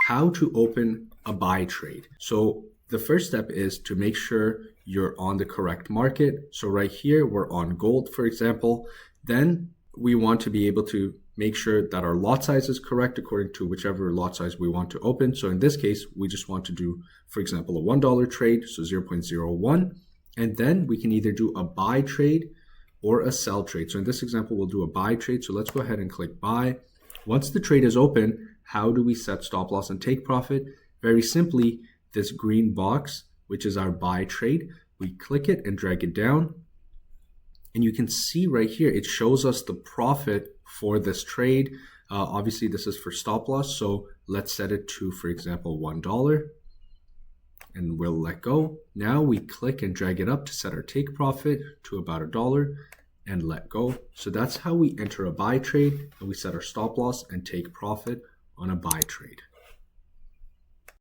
how to open a buy trade. So the first step is to make sure you're on the correct market. So right here, we're on gold, for example. Then we want to be able to make sure that our lot size is correct according to whichever lot size we want to open. So in this case, we just want to do, for example, a $1 trade, so 0.01. And then we can either do a buy trade or a sell trade. So in this example, we'll do a buy trade. So let's go ahead and click buy. Once the trade is open, how do we set stop loss and take profit? Very simply, this green box, which is our buy trade, we click it and drag it down. And you can see right here, it shows us the profit for this trade. Obviously, this is for stop loss. So let's set it to, for example, $1. And we'll let go. Now we click and drag it up to set our take profit to about $1 and let go. So that's how we enter a buy trade, and we set our stop loss and take profit on a buy trade.